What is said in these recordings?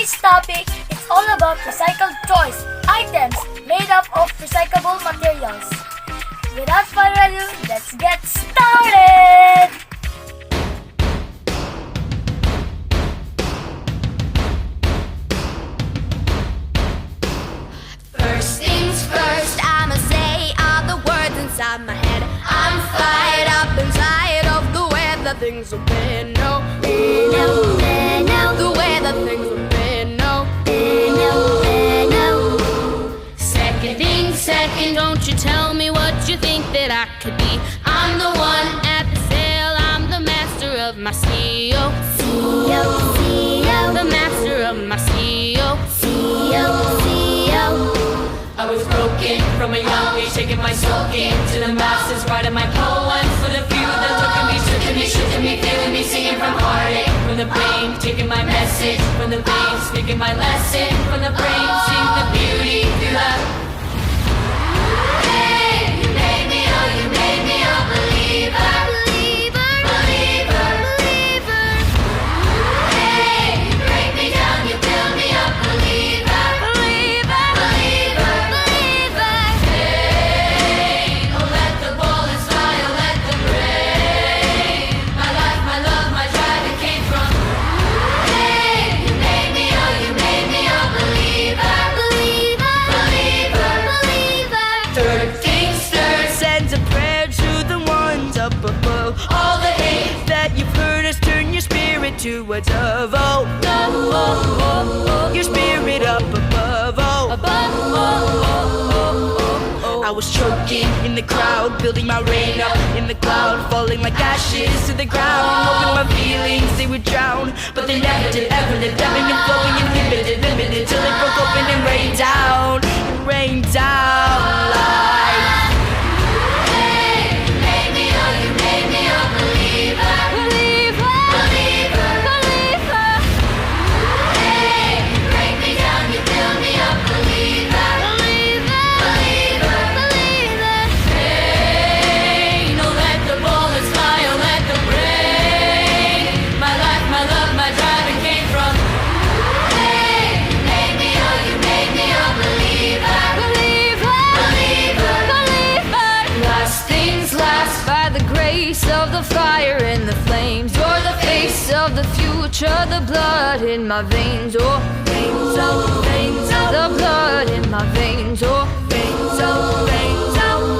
today's topic is all about recycled toys, items made up of recyclable materials. Without further ado, let's get started! First things first, I'ma say all the words inside my head. I'm fired up inside of the way that things have been. No, the way that things have been. No, second thing second, don't you tell me what you think that I could be. I'm the one at the sail, I'm the master of my CEO. The master of my CEO. I was broken from a young age, taking my soaking to the masses, writing my poems for the few that took me, shook me, feeling me, singing from heartache, from the brain, taking my message from the veins, speaking my lesson from the brain, seeing the beauty through that. Hey, you made me, oh, you made me a believer. Hey, you break me down, you build me up, believer. All the hate that you've heard us turn your spirit to a dove. Oh, your spirit up above. I was choking in the crowd, building my rain up in the cloud, falling like ashes to the ground, hoping my feelings they would drown, but they never did, ever did, ebbing and flowing, inhibited, limited, till it broke open and rained down like. Of the fire and the flames, you're the face of the future, the blood in my veins, oh veins, oh veins, oh the blood in my veins, oh veins, oh veins, oh.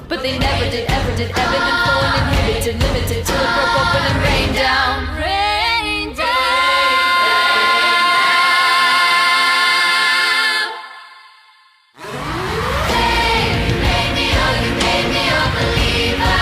But they never did, ever did, ebb and flow and inhibited, limited, till it broke open and rained down, rained down. Hey, you made me, oh, you made me a believer.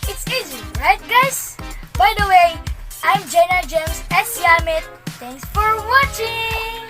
It's easy, right guys? By the way, I'm Jenna James S. Yamit. Thanks for watching!